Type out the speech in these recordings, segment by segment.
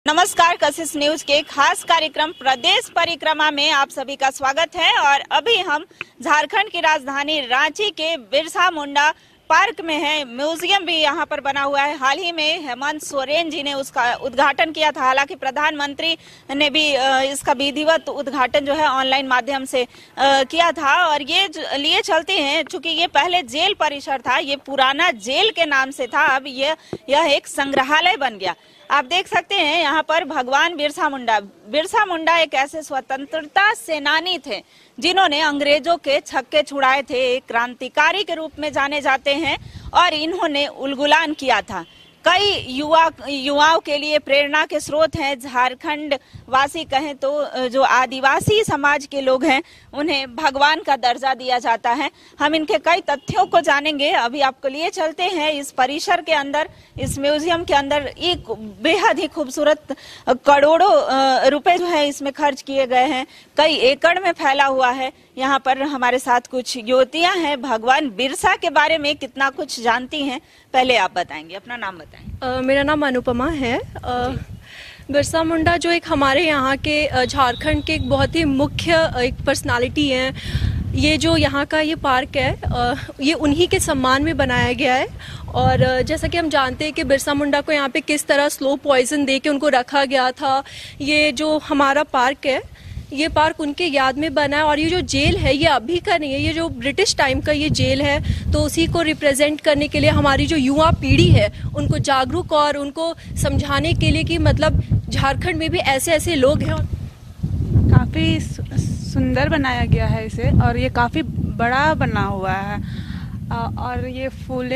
नमस्कार, कशिश न्यूज के खास कार्यक्रम प्रदेश परिक्रमा में आप सभी का स्वागत है। और अभी हम झारखंड की राजधानी रांची के बिरसा मुंडा पार्क में है। म्यूजियम भी यहाँ पर बना हुआ है। हाल ही में हेमंत सोरेन जी ने उसका उद्घाटन किया था। हालांकि प्रधानमंत्री ने भी इसका विधिवत उद्घाटन जो है ऑनलाइन माध्यम से किया था। और ये लिए चलते हैं, चूंकि ये पहले जेल परिसर था, ये पुराना जेल के नाम से था, अब यह एक संग्रहालय बन गया। आप देख सकते हैं यहाँ पर भगवान बिरसा मुंडा एक ऐसे स्वतंत्रता सेनानी थे जिन्होंने अंग्रेजों के छक्के छुड़ाए थे। एक क्रांतिकारी के रूप में जाने जाते हैं और इन्होंने उलगुलान किया था। कई युवाओं के लिए प्रेरणा के स्रोत हैं। झारखंड वासी कहें तो जो आदिवासी समाज के लोग हैं उन्हें भगवान का दर्जा दिया जाता है। हम इनके कई तथ्यों को जानेंगे। अभी आपको लिए चलते हैं इस परिसर के अंदर, इस म्यूजियम के अंदर। एक बेहद ही खूबसूरत, करोड़ों रुपए जो है इसमें खर्च किए गए हैं, कई एकड़ में फैला हुआ है। यहाँ पर हमारे साथ कुछ युवतियां हैं, भगवान बिरसा के बारे में कितना कुछ जानती हैं। पहले आप बताएंगे, अपना नाम बताएं। मेरा नाम अनुपमा है। बिरसा मुंडा जो एक हमारे यहाँ के झारखंड के एक बहुत ही मुख्य एक पर्सनालिटी है। ये जो यहाँ का ये पार्क है, ये उन्हीं के सम्मान में बनाया गया है। और जैसा कि हम जानते हैं कि बिरसा मुंडा को यहाँ पे किस तरह स्लो पॉइजन दे के उनको रखा गया था। ये जो हमारा पार्क है, ये पार्क उनके याद में बना है। और ये जो जेल है ये अभी का नहीं है, ये जो ब्रिटिश टाइम का ये जेल है। तो उसी को रिप्रेजेंट करने के लिए हमारी जो युवा पीढ़ी है उनको जागरूक और उनको समझाने के लिए कि मतलब झारखंड में भी ऐसे ऐसे लोग हैं। काफ़ी सुंदर बनाया गया है इसे, और ये काफ़ी बड़ा बना हुआ है। और ये फूल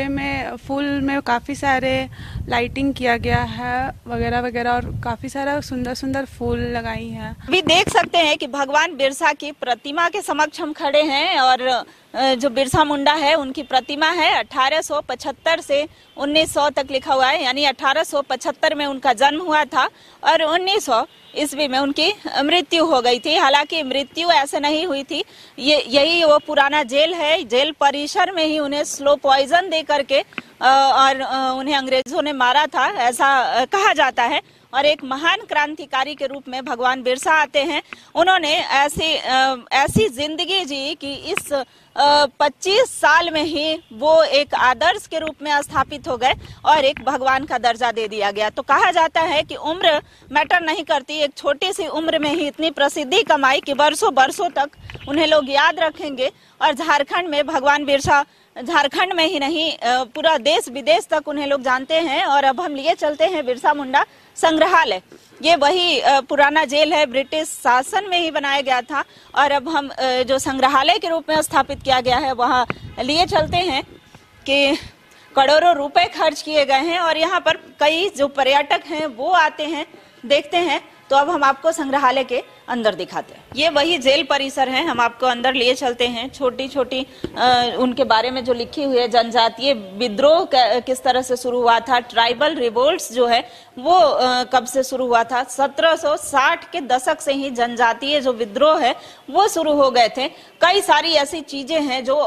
में काफ़ी सारे लाइटिंग किया गया है वगैरह वगैरह, और काफ़ी सारा सुंदर सुंदर फूल लगाई हैं। अभी देख सकते हैं कि भगवान बिरसा की प्रतिमा के समक्ष हम खड़े हैं। और जो बिरसा मुंडा है उनकी प्रतिमा है। 1875 से 1900 तक लिखा हुआ है, यानी 1875 में उनका जन्म हुआ था और 1900 ईस्वी में उनकी मृत्यु हो गई थी। हालांकि मृत्यु ऐसे नहीं हुई थी, यही वो पुराना जेल है। जेल परिसर में ही उन्हें स्लो पॉइजन दे करके और उन्हें अंग्रेजों ने मारा था, ऐसा कहा जाता है। और एक महान क्रांतिकारी के रूप में भगवान बिरसा आते हैं। उन्होंने ऐसी जिंदगी जी कि इस 25 साल में ही वो एक आदर्श के रूप में स्थापित हो गए और एक भगवान का दर्जा दे दिया गया। तो कहा जाता है कि उम्र मैटर नहीं करती। एक छोटी सी उम्र में ही इतनी प्रसिद्धि कमाई कि बरसों बरसों तक उन्हें लोग याद रखेंगे। और झारखंड में भगवान बिरसा, झारखंड में ही नहीं पूरा देश विदेश तक उन्हें लोग जानते हैं। और अब हम लिए चलते हैं बिरसा मुंडा संग्रहालय। ये वही पुराना जेल है, ब्रिटिश शासन में ही बनाया गया था। और अब हम जो संग्रहालय के रूप में स्थापित किया गया है वहाँ लिए चलते हैं कि करोड़ों रुपए खर्च किए गए हैं। और यहाँ पर कई जो पर्यटक हैं वो आते हैं, देखते हैं। तो अब हम आपको संग्रहालय के अंदर दिखाते हैं। ये वही जेल परिसर है, हम आपको अंदर लिए चलते हैं। छोटी छोटी उनके बारे में जो लिखी हुई है, जनजातीय विद्रोह किस तरह से शुरू हुआ था, ट्राइबल रिवोल्ट्स जो है वो कब से शुरू हुआ था। 1760 के दशक से ही जनजातीय जो विद्रोह है वो शुरू हो गए थे। कई सारी ऐसी चीजें हैं जो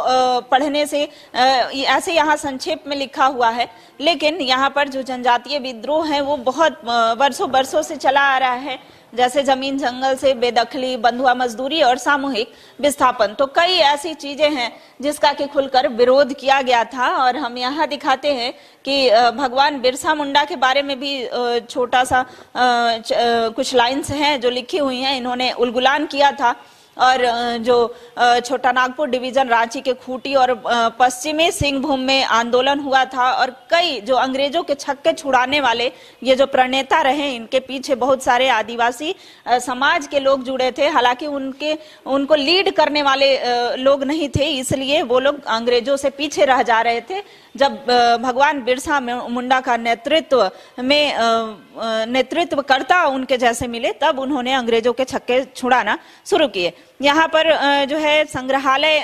पढ़ने से ऐसे यहाँ संक्षेप में लिखा हुआ है, लेकिन यहाँ पर जो जनजातीय विद्रोह है वो बहुत वर्षों बरसों से चला आ रहा है। जैसे जमीन जंगल से बेदखली, बंधुआ मजदूरी और सामूहिक विस्थापन। तो कई ऐसी चीजें हैं जिसका कि खुलकर विरोध किया गया था। और हम यहाँ दिखाते हैं कि भगवान बिरसा मुंडा के बारे में भी छोटा सा कुछ लाइन्स हैं जो लिखी हुई हैं। इन्होंने उलगुलान किया था और जो छोटा नागपुर डिवीजन रांची के खूंटी और पश्चिमी सिंहभूम में आंदोलन हुआ था। और कई जो अंग्रेजों के छक्के छुड़ाने वाले ये जो प्रणेता रहे, इनके पीछे बहुत सारे आदिवासी समाज के लोग जुड़े थे। हालांकि उनको लीड करने वाले लोग नहीं थे, इसलिए वो लोग अंग्रेजों से पीछे रह जा रहे थे। जब भगवान बिरसा मुंडा का नेतृत्वकर्ता उनके जैसे मिले, तब उन्होंने अंग्रेजों के छक्के छुड़ाना शुरू किए। यहाँ पर जो है संग्रहालय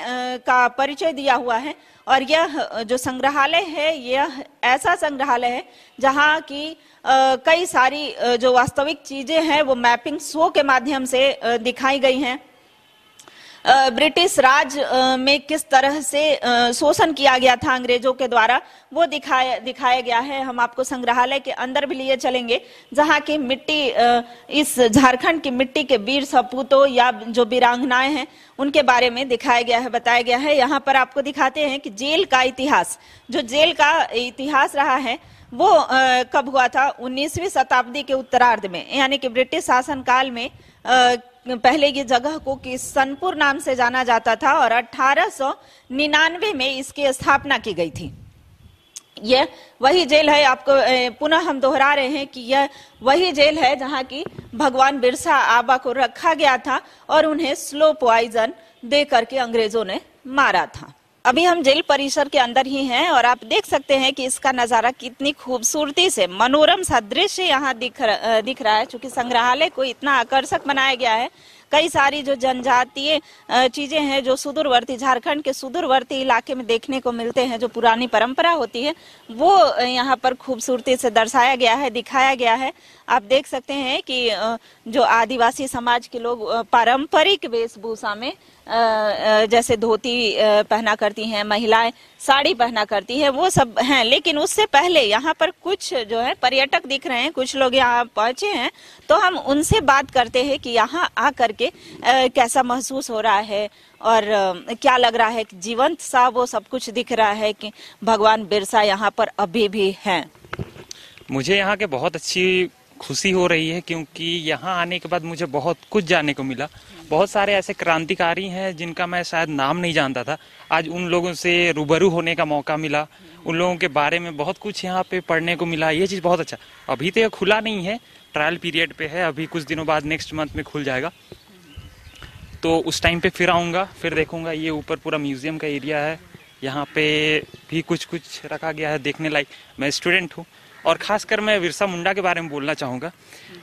का परिचय दिया हुआ है। और यह जो संग्रहालय है यह ऐसा संग्रहालय है जहाँ की कई सारी जो वास्तविक चीजें हैं वो मैपिंग शो के माध्यम से दिखाई गई हैं। ब्रिटिश राज में किस तरह से शोषण किया गया था अंग्रेजों के द्वारा, वो दिखाया गया है। हम आपको संग्रहालय के अंदर भी लिए चलेंगे, जहाँ की मिट्टी, इस झारखंड की मिट्टी के वीर सपूतों या जो वीरांगनाएं हैं उनके बारे में दिखाया गया है, बताया गया है। यहाँ पर आपको दिखाते हैं कि जेल का इतिहास, जो जेल का इतिहास रहा है वो कब हुआ था, 19वीं शताब्दी के उत्तरार्ध में, यानी कि ब्रिटिश शासनकाल में। पहले ये जगह को किशनपुर नाम से जाना जाता था और 1899 में इसकी स्थापना की गई थी। यह वही जेल है, आपको पुनः हम दोहरा रहे हैं कि यह वही जेल है जहां की भगवान बिरसा आबा को रखा गया था और उन्हें स्लो पॉइजन दे करके अंग्रेजों ने मारा था। अभी हम जेल परिसर के अंदर ही हैं और आप देख सकते हैं कि इसका नजारा कितनी खूबसूरती से, मनोरम सा दृश्य यहाँ दिख रहा है। चूंकि संग्रहालय को इतना आकर्षक बनाया गया है, कई सारी जो जनजातीय चीजें हैं जो सुदूरवर्ती, झारखंड के सुदूरवर्ती इलाके में देखने को मिलते हैं, जो पुरानी परंपरा होती है, वो यहाँ पर खूबसूरती से दर्शाया गया है, दिखाया गया है। आप देख सकते हैं कि जो आदिवासी समाज के लोग पारंपरिक वेशभूषा में, जैसे धोती पहना करती हैं, महिलाएं साड़ी पहना करती है, वो सब हैं। लेकिन उससे पहले यहाँ पर कुछ जो है पर्यटक दिख रहे हैं, कुछ लोग यहाँ पहुंचे हैं, तो हम उनसे बात करते हैं कि यहाँ आकर के कैसा महसूस हो रहा है और क्या लग रहा है कि जीवंत सा वो सब कुछ दिख रहा है कि भगवान बिरसा यहाँ पर अभी भी हैं। मुझे यहाँ के बहुत अच्छी खुशी हो रही है, क्योंकि यहाँ आने के बाद मुझे बहुत कुछ जानने को मिला। बहुत सारे ऐसे क्रांतिकारी हैं जिनका मैं शायद नाम नहीं जानता था, आज उन लोगों से रूबरू होने का मौका मिला, उन लोगों के बारे में बहुत कुछ यहाँ पे पढ़ने को मिला। ये चीज़ बहुत अच्छा। अभी तो ये खुला नहीं है, ट्रायल पीरियड पे है, अभी कुछ दिनों बाद नेक्स्ट मंथ में खुल जाएगा, तो उस टाइम पे फिर आऊँगा, फिर देखूँगा। ये ऊपर पूरा म्यूजियम का एरिया है, यहाँ पे भी कुछ कुछ रखा गया है देखने लायक। मैं स्टूडेंट हूँ और खासकर मैं बिरसा मुंडा के बारे में बोलना चाहूँगा।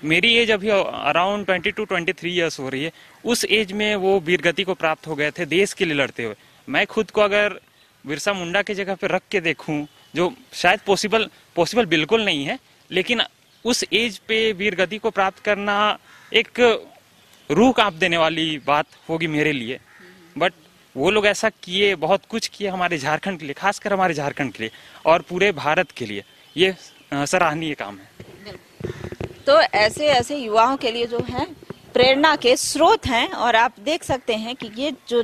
मेरी एज अभी अराउंड 22 to 23 ईयर्स हो रही है। उस एज में वो वीरगति को प्राप्त हो गए थे देश के लिए लड़ते हुए। मैं खुद को अगर बिरसा मुंडा की जगह पे रख के देखूं, जो शायद पॉसिबल बिल्कुल नहीं है, लेकिन उस एज पे वीरगति को प्राप्त करना एक रूह कांप देने वाली बात होगी मेरे लिए। बट वो लोग ऐसा किए, बहुत कुछ किए हमारे झारखंड के लिए, खासकर हमारे झारखंड के लिए और पूरे भारत के लिए। ये सराहनीय काम है। तो ऐसे ऐसे युवाओं के लिए जो है प्रेरणा के स्रोत हैं। और आप देख सकते हैं कि ये जो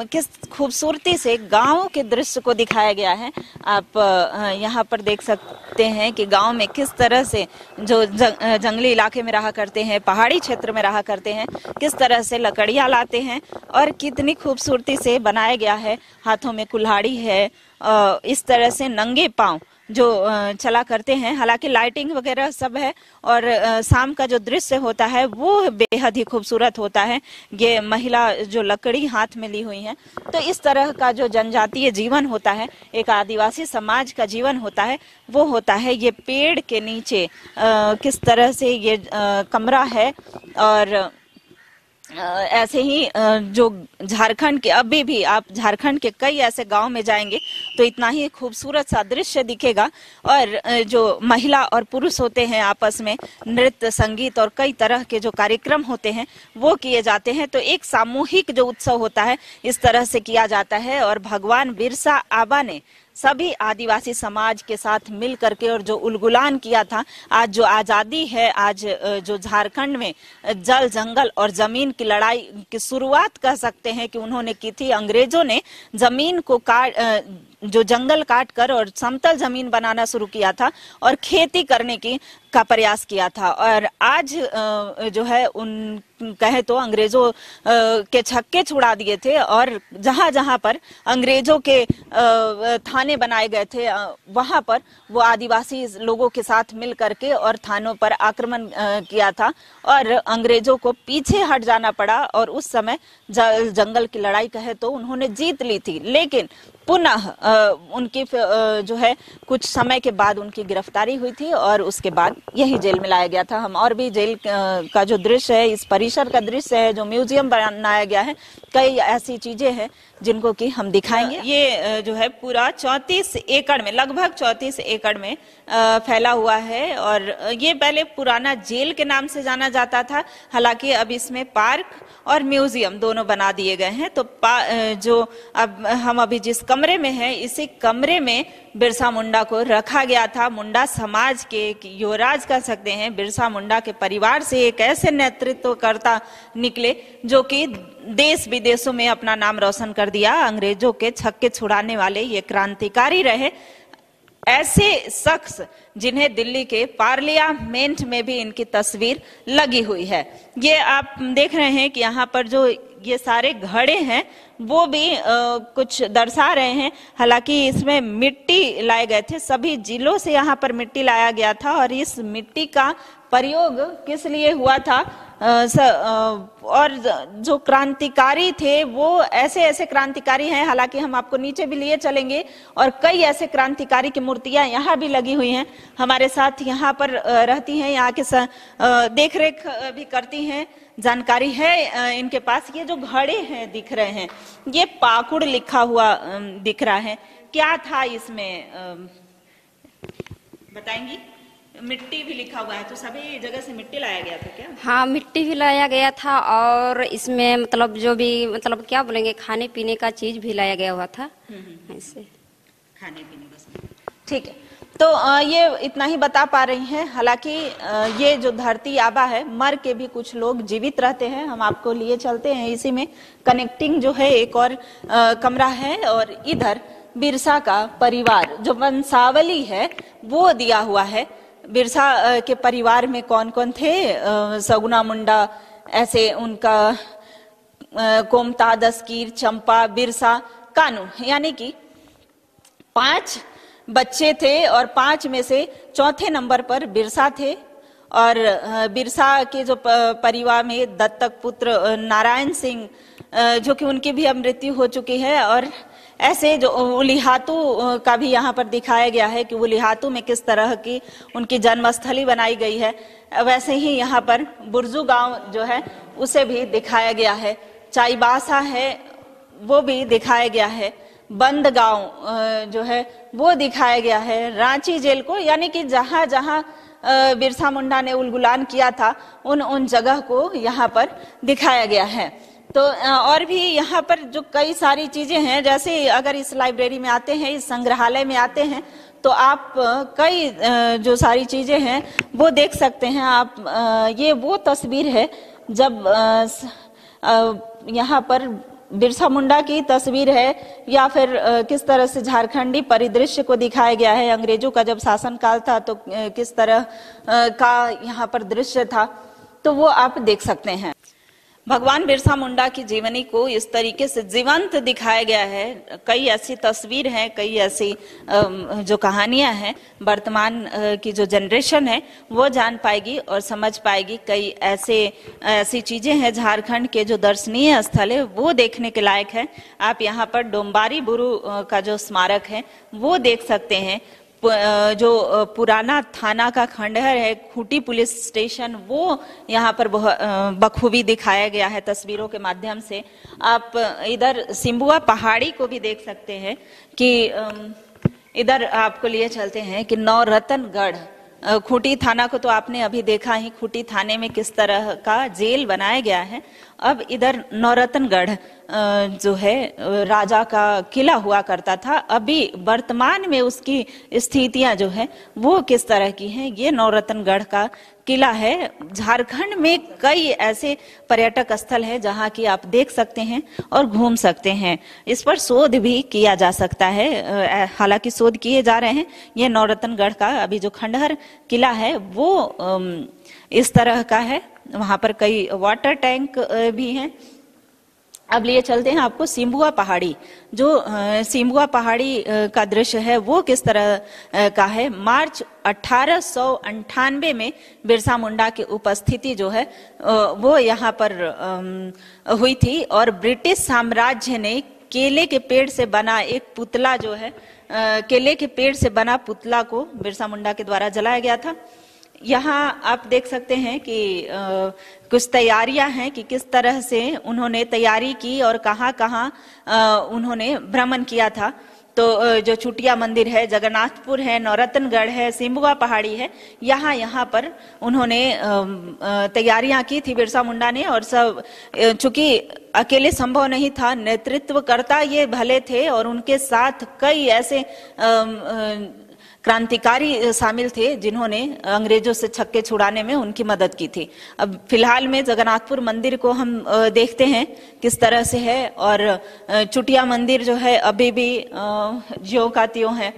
किस खूबसूरती से गांव के दृश्य को दिखाया गया है। आप यहाँ पर देख सकते हैं कि गांव में किस तरह से जो जंगली इलाके में रहा करते हैं, पहाड़ी क्षेत्र में रहा करते हैं, किस तरह से लकड़ियाँ लाते हैं और कितनी खूबसूरती से बनाया गया है। हाथों में कुल्हाड़ी है, इस तरह से नंगे पांव जो चला करते हैं। हालांकि लाइटिंग वगैरह सब है और शाम का जो दृश्य होता है वो बेहद ही खूबसूरत होता है। ये महिला जो लकड़ी हाथ में ली हुई है, तो इस तरह का जो जनजातीय जीवन होता है, एक आदिवासी समाज का जीवन होता है, वो होता है ये पेड़ के नीचे। किस तरह से ये कमरा है और ऐसे ही जो झारखंड के, अभी भी आप झारखंड के कई ऐसे गांव में जाएंगे तो इतना ही खूबसूरत सा दृश्य दिखेगा। और जो महिला और पुरुष होते हैं आपस में नृत्य, संगीत और कई तरह के जो कार्यक्रम होते हैं वो किए जाते हैं। तो एक सामूहिक जो उत्सव होता है इस तरह से किया जाता है। और भगवान बिरसा आबा ने सभी आदिवासी समाज के साथ मिल करके और जो उलगुलान किया था, आज जो आजादी है, आज जो झारखंड में जल, जंगल और जमीन की लड़ाई की शुरुआत कह सकते हैं कि उन्होंने की थी। अंग्रेजों ने जमीन को जो जंगल काट कर और समतल जमीन बनाना शुरू किया था और खेती करने का प्रयास किया था। और आज जो है उन कहे तो अंग्रेजों के छक्के छुड़ा दिए थे और जहां जहां पर अंग्रेजों के थाने बनाए गए थे वहां पर वो आदिवासी लोगों के साथ मिल करके और थानों पर आक्रमण किया था और अंग्रेजों को पीछे हट जाना पड़ा। और उस समय जंगल की लड़ाई कहे तो उन्होंने जीत ली थी। लेकिन पुनः उनकी जो है कुछ समय के बाद उनकी गिरफ्तारी हुई थी और उसके बाद यही जेल में लाया गया था। हम और भी जेल का जो दृश्य है, इस परिसर का दृश्य है, जो म्यूजियम बनाया गया है, कई ऐसी चीजें हैं जिनको कि हम दिखाएंगे। ये जो है पूरा 34 एकड़ में, लगभग 34 एकड़ में फैला हुआ है और ये पहले पुराना जेल के नाम से जाना जाता था। हालांकि अब इसमें पार्क और म्यूजियम दोनों बना दिए गए हैं। तो जो अब हम अभी जिस कमरे में हैं, इसी कमरे में बिरसा मुंडा को रखा गया था। मुंडा समाज के एक युवराज कह सकते हैं। बिरसा मुंडा के परिवार से एक ऐसे नेतृत्वकर्ता निकले जो कि देश विदेशों में अपना नाम रोशन कर दिया। अंग्रेजों के छक्के छुड़ाने वाले ये क्रांतिकारी रहे। ऐसे शख्स जिन्हें दिल्ली के पार्लियामेंट में भी इनकी तस्वीर लगी हुई है। ये आप देख रहे हैं कि यहाँ पर जो ये सारे घड़े हैं वो भी कुछ दर्शा रहे हैं। हालांकि इसमें मिट्टी लाए गए थे, सभी जिलों से यहाँ पर मिट्टी लाया गया था और इस मिट्टी का प्रयोग किस लिए हुआ था और जो क्रांतिकारी थे वो ऐसे ऐसे क्रांतिकारी हैं। हालांकि हम आपको नीचे भी लिए चलेंगे और कई ऐसे क्रांतिकारी की मूर्तियां यहाँ भी लगी हुई हैं। हमारे साथ यहाँ पर रहती हैं, यहाँ के देख रेख भी करती हैं, जानकारी है इनके पास। ये जो घड़े हैं दिख रहे हैं, ये पाकुड़ लिखा हुआ दिख रहा है, क्या था इसमें बताएंगी? मिट्टी भी लिखा हुआ है, तो सभी जगह से मिट्टी लाया गया था क्या? हाँ, मिट्टी भी लाया गया था और इसमें मतलब जो भी मतलब क्या बोलेंगे, खाने पीने का चीज भी लाया गया हुआ था। ऐसे खाने पीने का। ठीक है, तो ये इतना ही बता पा रही हैं। हालांकि ये जो धरती आबा है, मर के भी कुछ लोग जीवित रहते हैं। हम आपको लिए चलते हैं, इसी में कनेक्टिंग जो है एक और कमरा है और इधर बिरसा का परिवार जो वंशावली है वो दिया हुआ है। बिरसा के परिवार में कौन कौन थे? सगुना मुंडा, ऐसे उनका कोमता, दस्कीर, चंपा, बिरसा, कानू, यानी कि 5 बच्चे थे और 5 में से चौथे नंबर पर बिरसा थे। और बिरसा के जो परिवार में दत्तक पुत्र नारायण सिंह, जो कि उनकी भी अब मृत्यु हो चुकी है। और ऐसे जो उलिहातू का भी यहाँ पर दिखाया गया है कि उलिहातू में किस तरह की उनकी जन्मस्थली बनाई गई है। वैसे ही यहाँ पर बुर्जू गांव जो है उसे भी दिखाया गया है। चाईबासा है वो भी दिखाया गया है। बंद गांव जो है वो दिखाया गया है। रांची जेल को, यानी कि जहां जहां बिरसा मुंडा ने उलगुलान किया था उन जगह को यहाँ पर दिखाया गया है। तो और भी यहाँ पर जो कई सारी चीजें हैं, जैसे अगर इस लाइब्रेरी में आते हैं, इस संग्रहालय में आते हैं, तो आप कई जो सारी चीजें हैं वो देख सकते हैं। आप ये वो तस्वीर है जब यहाँ पर बिरसा मुंडा की तस्वीर है, या फिर किस तरह से झारखंडी परिदृश्य को दिखाया गया है। अंग्रेजों का जब शासनकाल था तो किस तरह का यहाँ पर दृश्य था, तो वो आप देख सकते हैं। भगवान बिरसा मुंडा की जीवनी को इस तरीके से जीवंत दिखाया गया है। कई ऐसी तस्वीर हैं, कई ऐसी जो कहानियां हैं, वर्तमान की जो जनरेशन है वो जान पाएगी और समझ पाएगी। कई ऐसी चीजें हैं झारखंड के जो दर्शनीय स्थल है वो देखने के लायक है। आप यहाँ पर डोम्बारी बुरु का जो स्मारक है वो देख सकते हैं। जो पुराना थाना का खंडहर है, खूंटी पुलिस स्टेशन, वो यहाँ पर बखूबी दिखाया गया है तस्वीरों के माध्यम से। आप इधर सिम्बुआ पहाड़ी को भी देख सकते हैं कि इधर आपको लिए चलते हैं कि नौरतनगढ़, खूंटी थाना को तो आपने अभी देखा ही, खूंटी थाने में किस तरह का जेल बनाया गया है। अब इधर नौरतनगढ़ जो है राजा का किला हुआ करता था। अभी वर्तमान में उसकी स्थितियां जो है वो किस तरह की हैं, ये नौरतनगढ़ का किला है। झारखंड में कई ऐसे पर्यटक स्थल है जहां की आप देख सकते हैं और घूम सकते हैं। इस पर शोध भी किया जा सकता है, हालांकि शोध किए जा रहे हैं। ये नौरतनगढ़ का अभी जो खंडहर किला है वो इस तरह का है। वहां पर कई वाटर टैंक भी हैं। अब लिए चलते हैं आपको सिम्बुआ पहाड़ी। जो सिम्बुआ पहाड़ी का दृश्य है वो किस तरह का है। मार्च 1898 में बिरसा मुंडा की उपस्थिति जो है वो यहाँ पर हुई थी और ब्रिटिश साम्राज्य ने केले के पेड़ से बना एक पुतला जो है, केले के पेड़ से बना पुतला को बिरसा मुंडा के द्वारा जलाया गया था। यहाँ आप देख सकते हैं कि कुछ तैयारियां हैं कि किस तरह से उन्होंने तैयारी की और कहाँ कहाँ उन्होंने भ्रमण किया था। तो जो चुटिया मंदिर है, जगन्नाथपुर है, नौरत्नगढ़ है, सिम्बुआ पहाड़ी है, यहाँ पर उन्होंने तैयारियां की थी बिरसा मुंडा ने। और सब चूंकि अकेले संभव नहीं था, नेतृत्वकर्ता ये भले थे और उनके साथ कई ऐसे क्रांतिकारी शामिल थे जिन्होंने अंग्रेजों से छक्के छुड़ाने में उनकी मदद की थी। अब फिलहाल में जगन्नाथपुर मंदिर को हम देखते हैं किस तरह से है, और चुटिया मंदिर जो है अभी भी ज्यों का त्यों है,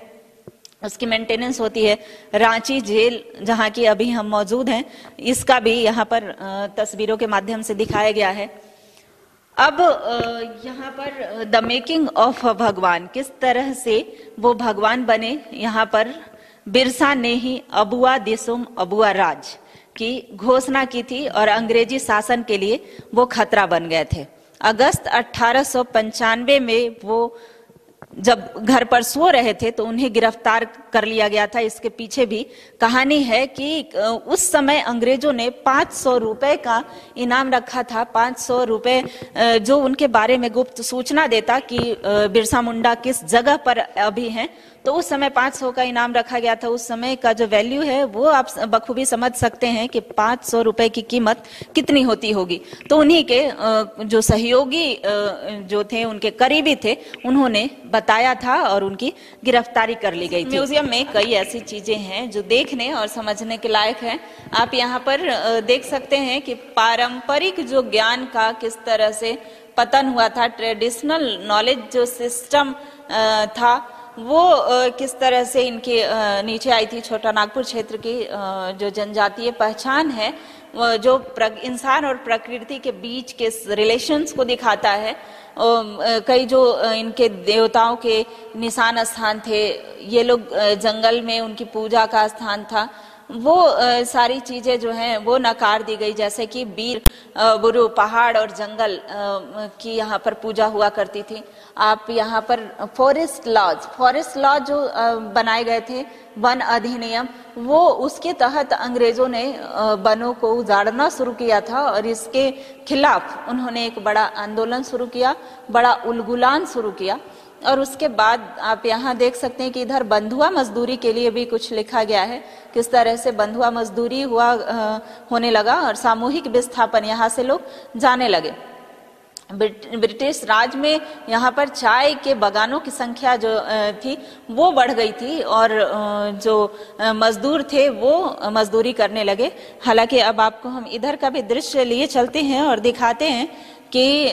उसकी मेंटेनेंस होती है। रांची जेल जहाँ की अभी हम मौजूद हैं, इसका भी यहाँ पर तस्वीरों के माध्यम से दिखाया गया है। अब यहाँ पर द मेकिंग ऑफ भगवान, किस तरह से वो भगवान बने, यहाँ पर बिरसा ने ही अबुआ दिसुम अबुआ राज की घोषणा की थी और अंग्रेजी शासन के लिए वो खतरा बन गए थे। अगस्त 1895 में वो जब घर पर सो रहे थे तो उन्हें गिरफ्तार कर लिया गया था। इसके पीछे भी कहानी है कि उस समय अंग्रेजों ने 500 रुपए का इनाम रखा था। 500 रुपए जो उनके बारे में गुप्त सूचना देता कि बिरसा मुंडा किस जगह पर अभी हैं, तो उस समय 500 का इनाम रखा गया था। उस समय का जो वैल्यू है वो आप बखूबी समझ सकते हैं कि 500 रुपए की कीमत कितनी होती होगी। तो उन्हीं के जो सहयोगी जो थे, उनके करीबी थे, उन्होंने बताया था और उनकी गिरफ्तारी कर ली गई थी। म्यूजियम में कई ऐसी चीजें हैं जो देखने और समझने के लायक हैं। आप यहाँ पर देख सकते हैं कि पारंपरिक जो ज्ञान का किस तरह से पतन हुआ था, ट्रेडिशनल नॉलेज जो सिस्टम था वो किस तरह से इनके नीचे आई थी। छोटा नागपुर क्षेत्र की जो जनजातीय पहचान है, जो इंसान और प्रकृति के बीच के रिलेशंस को दिखाता है। कई जो इनके देवताओं के निशान स्थान थे, ये लोग जंगल में उनकी पूजा का स्थान था, वो सारी चीजें जो हैं वो नकार दी गई। जैसे कि बीर बुरु पहाड़ और जंगल की यहाँ पर पूजा हुआ करती थी। आप यहाँ पर फॉरेस्ट लॉज जो बनाए गए थे, वन अधिनियम, वो उसके तहत अंग्रेजों ने वनों को उजाड़ना शुरू किया था और इसके खिलाफ उन्होंने एक बड़ा आंदोलन शुरू किया, बड़ा उलगुलान शुरू किया। और उसके बाद आप यहाँ देख सकते हैं कि इधर बंधुआ मजदूरी के लिए भी कुछ लिखा गया है, किस तरह से बंधुआ मजदूरी होने लगा और सामूहिक विस्थापन यहाँ से लोग जाने लगे। ब्रिटिश राज में यहाँ पर चाय के बागानों की संख्या जो थी वो बढ़ गई थी और जो मजदूर थे वो मजदूरी करने लगे। हालांकि अब आपको हम इधर का भी दृश्य लिए चलते हैं और दिखाते हैं कि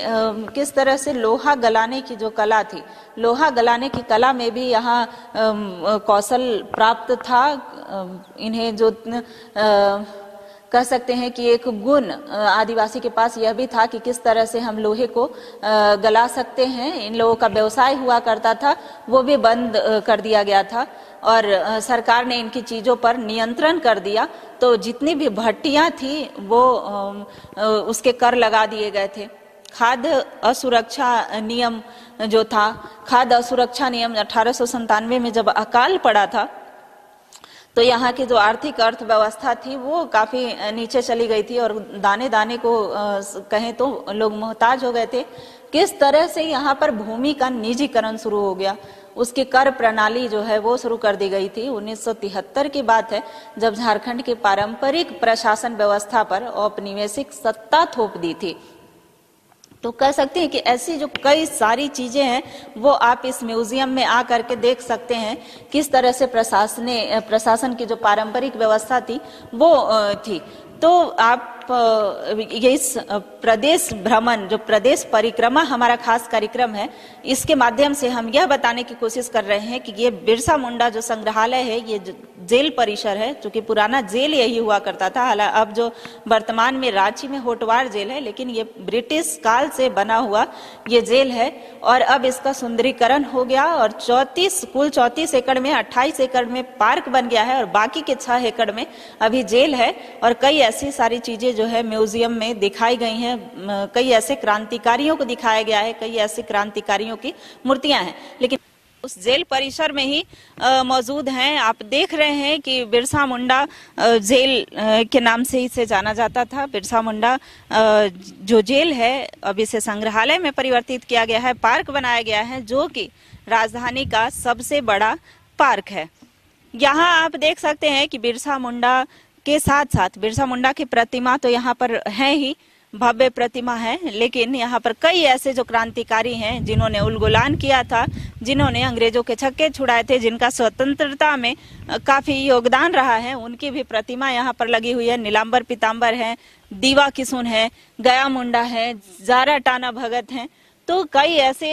किस तरह से लोहा गलाने की जो कला थी, लोहा गलाने की कला में भी यहाँ कौशल प्राप्त था इन्हें। जो कह सकते हैं कि एक गुण आदिवासी के पास यह भी था कि किस तरह से हम लोहे को गला सकते हैं। इन लोगों का व्यवसाय हुआ करता था, वो भी बंद कर दिया गया था और सरकार ने इनकी चीजों पर नियंत्रण कर दिया। तो जितनी भी भट्टियां थी वो उसके कर लगा दिए गए थे। खाद्य असुरक्षा नियम जो था, खाद्य असुरक्षा नियम 1897 में जब अकाल पड़ा था तो यहाँ की जो आर्थिक अर्थव्यवस्था थी वो काफी नीचे चली गई थी और दाने दाने को कहें तो लोग मोहताज हो गए थे। किस तरह से यहाँ पर भूमि का निजीकरण शुरू हो गया, उसकी कर प्रणाली जो है वो शुरू कर दी गई थी। 1973 की बात है जब झारखंड की पारंपरिक प्रशासन व्यवस्था पर औपनिवेशिक सत्ता थोप दी थी। तो कह सकते हैं कि ऐसी जो कई सारी चीजें हैं वो आप इस म्यूजियम में आ करके देख सकते हैं, किस तरह से प्रशासन की जो पारंपरिक व्यवस्था थी वो थी। तो आप ये इस प्रदेश भ्रमण, जो प्रदेश परिक्रमा हमारा खास कार्यक्रम है, इसके माध्यम से हम यह बताने की कोशिश कर रहे हैं कि ये बिरसा मुंडा जो संग्रहालय है, ये जेल परिसर है, क्योंकि पुराना जेल यही हुआ करता था। हालांकि अब जो वर्तमान में रांची में होटवार जेल है, लेकिन ये ब्रिटिश काल से बना हुआ ये जेल है और अब इसका सुंदरीकरण हो गया और कुल 34 एकड़ में 28 एकड़ में पार्क बन गया है और बाकी के 6 एकड़ में अभी जेल है। और कई ऐसी सारी चीजें जो है म्यूजियम में दिखाई गई हैं। कई ऐसे क्रांतिकारियों को दिखाया गया है, कई ऐसे क्रांतिकारियों की मूर्तियां हैं, लेकिन उस जेल परिसर में ही मौजूद हैं। आप देख रहे हैं कि बिरसा मुंडा जेल के नाम से इसे जाना जाता था। बिरसा मुंडा जो जेल है, अब इसे संग्रहालय में परिवर्तित किया गया है, पार्क बनाया गया है, जो कि राजधानी का सबसे बड़ा पार्क है। यहाँ आप देख सकते हैं कि बिरसा मुंडा के साथ साथ बिरसा मुंडा की प्रतिमा तो यहाँ पर है ही, भव्य प्रतिमा है, लेकिन यहाँ पर कई ऐसे जो क्रांतिकारी हैं जिन्होंने उलगुलान किया था, जिन्होंने अंग्रेजों के छक्के छुड़ाए थे, जिनका स्वतंत्रता में काफी योगदान रहा है, उनकी भी प्रतिमा यहाँ पर लगी हुई है। नीलांबर पीताम्बर है, दीवा किशुन है, गया मुंडा है, जारा टाना भगत हैं। तो कई ऐसे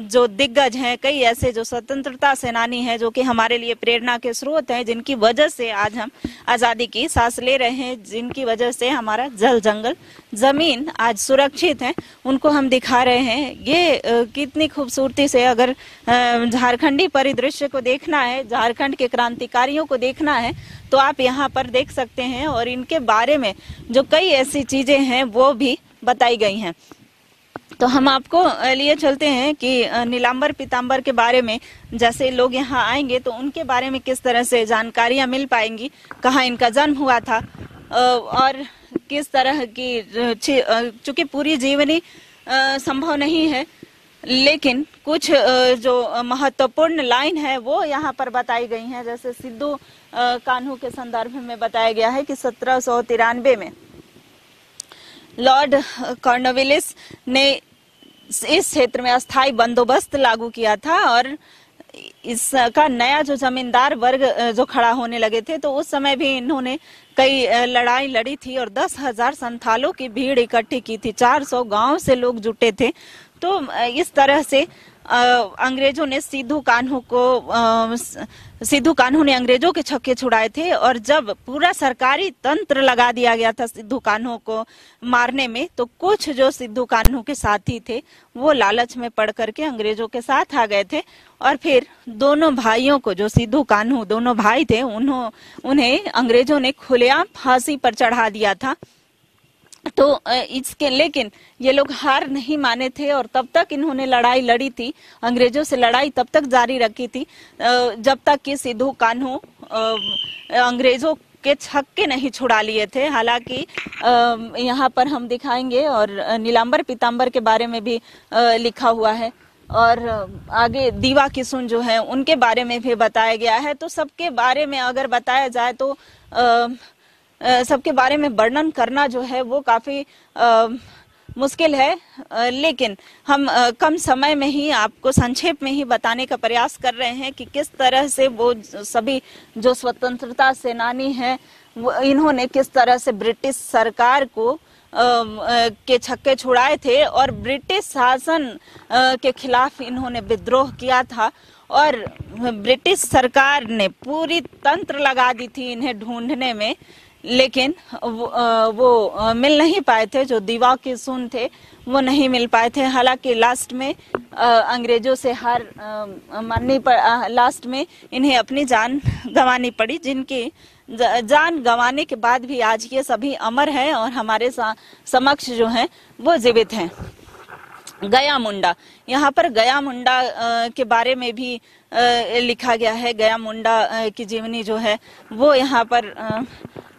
जो दिग्गज हैं, कई ऐसे जो स्वतंत्रता सेनानी हैं, जो कि हमारे लिए प्रेरणा के स्रोत हैं, जिनकी वजह से आज हम आजादी की सांस ले रहे हैं, जिनकी वजह से हमारा जल जंगल जमीन आज सुरक्षित है, उनको हम दिखा रहे हैं। ये कितनी खूबसूरती से, अगर झारखंडी परिदृश्य को देखना है, झारखंड के क्रांतिकारियों को देखना है, तो आप यहाँ पर देख सकते हैं। और इनके बारे में जो कई ऐसी चीजें हैं वो भी बताई गई हैं। तो हम आपको लिए चलते हैं कि नीलांबर पीताम्बर के बारे में, जैसे लोग यहाँ आएंगे तो उनके बारे में किस तरह से जानकारियां मिल पाएंगी, कहाँ इनका जन्म हुआ था और किस तरह की, चूंकि पूरी जीवनी संभव नहीं है, लेकिन कुछ जो महत्वपूर्ण लाइन है वो यहाँ पर बताई गई हैं। जैसे सिद्धू कान्हू के संदर्भ में बताया गया है कि 1793 में लॉर्ड कॉर्नवालिस ने इस क्षेत्र में अस्थायी बंदोबस्त लागू किया था और इसका नया जो जमींदार वर्ग जो खड़ा होने लगे थे, तो उस समय भी इन्होंने कई लड़ाई लड़ी थी और 10,000 संथालों की भीड़ इकट्ठी की थी, 400 गांव से लोग जुटे थे। तो इस तरह से अंग्रेजों ने सिद्धू कान्हू ने अंग्रेजों के छक्के छुड़ाए थे। और जब पूरा सरकारी तंत्र लगा दिया गया था सिद्धू कान्हू को मारने में, तो कुछ जो सिद्धू कान्हू के साथी थे वो लालच में पड़ करके अंग्रेजों के साथ आ गए थे और फिर दोनों भाइयों को, जो सिद्धू कान्हू दोनों भाई थे, उन्हें अंग्रेजों ने खुलेआम फांसी पर चढ़ा दिया था। तो इसके लेकिन ये लोग हार नहीं माने थे और तब तक इन्होंने लड़ाई लड़ी थी, अंग्रेजों से लड़ाई तब तक जारी रखी थी जब तक कि सिद्धू कान्हू अंग्रेजों के छक्के नहीं छुड़ा लिए थे। हालांकि यहाँ पर हम दिखाएंगे और नीलांबर पीताम्बर के बारे में भी लिखा हुआ है और आगे दीवा किशुन जो है उनके बारे में भी बताया गया है। तो सबके बारे में अगर बताया जाए तो सबके बारे में वर्णन करना जो है वो काफी मुश्किल है, लेकिन हम कम समय में ही आपको संक्षेप में ही बताने का प्रयास कर रहे हैं कि किस तरह से वो सभी जो स्वतंत्रता सेनानी हैं इन्होंने किस तरह से ब्रिटिश सरकार को के छक्के छुड़ाए थे और ब्रिटिश शासन के खिलाफ इन्होंने विद्रोह किया था। और ब्रिटिश सरकार ने पूरी तंत्र लगा दी थी इन्हें ढूंढने में, लेकिन वो मिल नहीं पाए थे। जो दीवा किशुन थे वो नहीं मिल पाए थे। हालांकि लास्ट में अंग्रेजों से हार माननी लास्ट में इन्हें अपनी जान गंवानी पड़ी, जिनकी जान गंवाने के बाद भी आज ये सभी अमर हैं और हमारे समक्ष जो हैं वो जीवित हैं। गया मुंडा, यहाँ पर गया मुंडा के बारे में भी लिखा गया है। गया मुंडा की जीवनी जो है वो यहाँ पर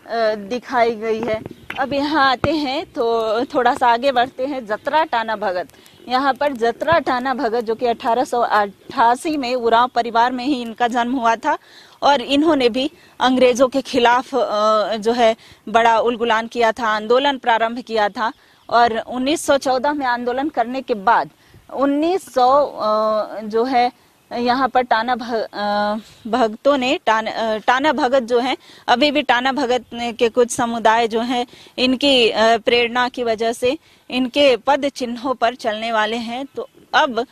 दिखाई गई है। अब यहाँ आते हैं तो थोड़ा सा आगे बढ़ते हैं। जतरा टाना भगत, यहाँ पर जतरा टाना भगत जो कि 1888 में उरांव परिवार में ही इनका जन्म हुआ था और इन्होंने भी अंग्रेजों के खिलाफ जो है बड़ा उलगुलान किया था, आंदोलन प्रारंभ किया था। और 1914 में आंदोलन करने के बाद 1900 जो है यहाँ पर टाना भगतों ने टाना भगत जो है, अभी भी टाना भगत के कुछ समुदाय जो हैं इनकी प्रेरणा की वजह से इनके पद चिन्हों पर चलने वाले हैं। तो अब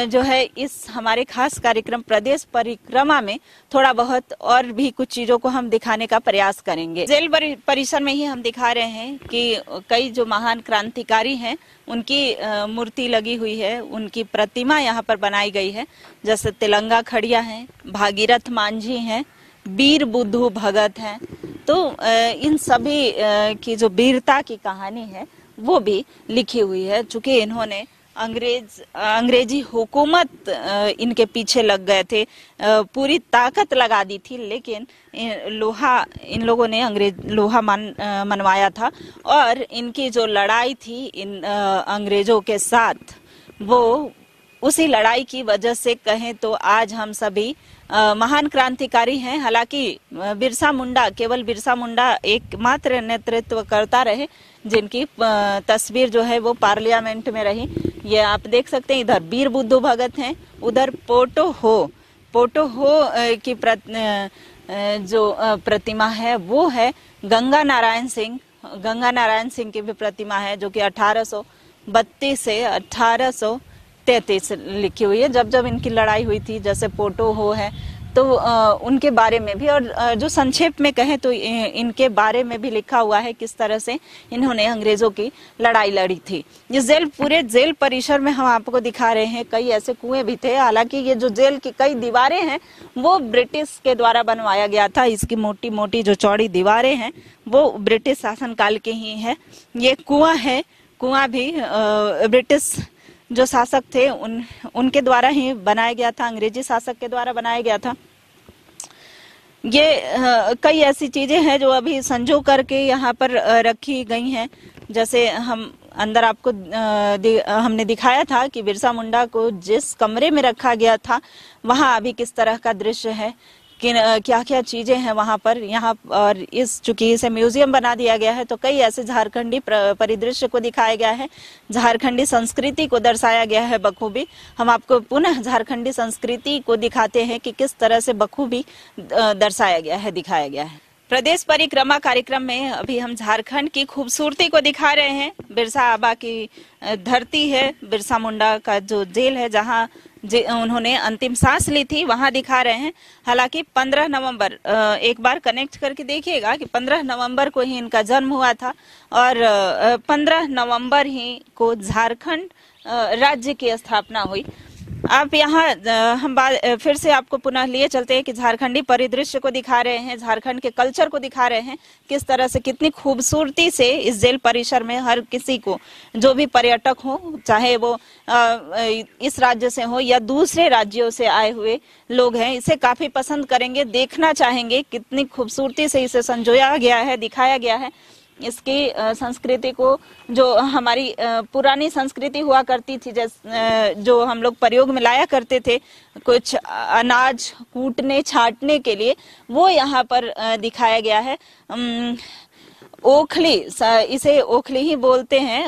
जो है इस हमारे खास कार्यक्रम प्रदेश परिक्रमा में थोड़ा बहुत और भी कुछ चीजों को हम दिखाने का प्रयास करेंगे। जेल परिसर में ही हम दिखा रहे हैं कि कई जो महान क्रांतिकारी हैं उनकी मूर्ति लगी हुई है, उनकी प्रतिमा यहाँ पर बनाई गई है। जैसे तिलंगा खड़िया है, भागीरथ मांझी हैं, वीर बुद्धू भगत हैं। तो इन सभी की जो वीरता की कहानी है वो भी लिखी हुई है। चूंकि इन्होंने अंग्रेजी हुकूमत इनके पीछे लग गए थे, पूरी ताकत लगा दी थी, लेकिन इन लोगों ने लोहा मनवाया था। और इनकी जो लड़ाई थी इन अंग्रेजों के साथ, वो उसी लड़ाई की वजह से कहें तो आज हम सभी महान क्रांतिकारी हैं। हालांकि केवल बिरसा मुंडा एकमात्र नेतृत्व करता रहे जिनकी तस्वीर जो है वो पार्लियामेंट में रही। ये आप देख सकते हैं, इधर वीर बुद्धू भगत हैं, उधर पोटो हो की जो प्रतिमा है वो है गंगा नारायण सिंह की भी प्रतिमा है, जो कि 1832 से 1833 लिखी हुई है। जब इनकी लड़ाई हुई थी, जैसे पोटो हो है तो उनके बारे में भी, और जो संक्षेप में कहें तो इनके बारे में भी लिखा हुआ है किस तरह से इन्होंने अंग्रेजों की लड़ाई लड़ी थी। ये पूरे जेल परिसर में हम आपको दिखा रहे हैं, कई ऐसे कुएं भी थे। हालांकि ये जो जेल की कई दीवारें हैं वो ब्रिटिश के द्वारा बनवाया गया था। इसकी मोटी मोटी जो चौड़ी दीवारें हैं वो ब्रिटिश शासनकाल के ही है। ये कुआं भी ब्रिटिश जो शासक थे उनके द्वारा ही बनाया गया था, अंग्रेजी शासक के द्वारा बनाया गया था। ये कई ऐसी चीजें हैं जो अभी संजो करके यहाँ पर रखी गई हैं। जैसे हम अंदर आपको हमने दिखाया था कि बिरसा मुंडा को जिस कमरे में रखा गया था वहां अभी किस तरह का दृश्य है, क्या क्या चीजें हैं वहां पर। यहाँ और चूंकि इसे म्यूजियम बना दिया गया है तो कई ऐसे झारखंडी परिदृश्य को दिखाया गया है, झारखंडी संस्कृति को दर्शाया गया है बखूबी। हम आपको पुनः झारखंडी संस्कृति को दिखाते हैं कि किस तरह से बखूबी दर्शाया गया है, दिखाया गया है। प्रदेश परिक्रमा कार्यक्रम में अभी हम झारखंड की खूबसूरती को दिखा रहे हैं। बिरसा आबा की धरती है, बिरसा मुंडा का जो जेल है जहां उन्होंने अंतिम सांस ली थी, वहां दिखा रहे हैं। हालांकि 15 नवंबर, एक बार कनेक्ट करके देखिएगा कि 15 नवंबर को ही इनका जन्म हुआ था और 15 नवंबर ही को झारखंड राज्य की स्थापना हुई। आप यहाँ हम फिर से आपको पुनः लिए चलते हैं कि झारखंडी परिदृश्य को दिखा रहे हैं, झारखंड के कल्चर को दिखा रहे हैं, किस तरह से कितनी खूबसूरती से इस जेल परिसर में हर किसी को, जो भी पर्यटक हो, चाहे वो इस राज्य से हो या दूसरे राज्यों से आए हुए लोग हैं, इसे काफी पसंद करेंगे, देखना चाहेंगे। कितनी खूबसूरती से इसे संजोया गया है, दिखाया गया है। इसकी संस्कृति को, जो हमारी पुरानी संस्कृति हुआ करती थी, जो हम लोग प्रयोग में लाया करते थे कुछ अनाज कूटने छाटने के लिए, वो यहाँ पर दिखाया गया है। ओखली, इसे ओखली ही बोलते हैं,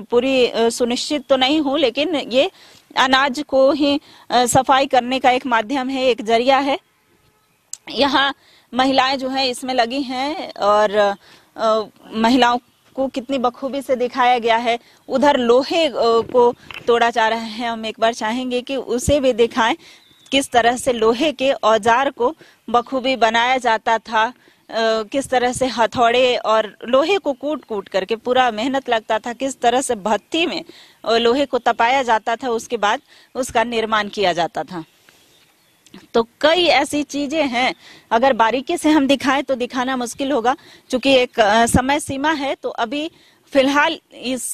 पूरी सुनिश्चित तो नहीं हूँ, लेकिन ये अनाज को ही सफाई करने का एक माध्यम है, एक जरिया है। यहाँ महिलाएं जो है इसमें लगी हैं और महिलाओं को कितनी बखूबी से दिखाया गया है। उधर लोहे को तोड़ा जा रहा है, हम एक बार चाहेंगे कि उसे भी दिखाएं, किस तरह से लोहे के औजार को बखूबी बनाया जाता था, किस तरह से हथौड़े और लोहे को कूट कूट करके पूरा मेहनत लगता था, किस तरह से भट्ठी में लोहे को तपाया जाता था, उसके बाद उसका निर्माण किया जाता था। तो कई ऐसी चीजें हैं, अगर बारीकी से हम दिखाएं तो दिखाना मुश्किल होगा, क्योंकि एक समय सीमा है। तो अभी फिलहाल इस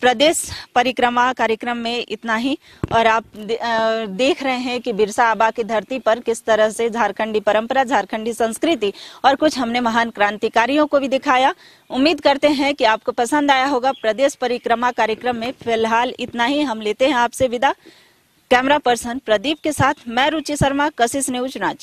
प्रदेश परिक्रमा कार्यक्रम में इतना ही। और आप देख रहे हैं कि बिरसा आबा की धरती पर किस तरह से झारखंडी परंपरा, झारखंडी संस्कृति और कुछ हमने महान क्रांतिकारियों को भी दिखाया। उम्मीद करते हैं कि आपको पसंद आया होगा प्रदेश परिक्रमा कार्यक्रम में। फिलहाल इतना ही, हम लेते हैं आपसे विदा। कैमरा पर्सन प्रदीप के साथ मैं रुचि शर्मा, कशिश न्यूज रांची।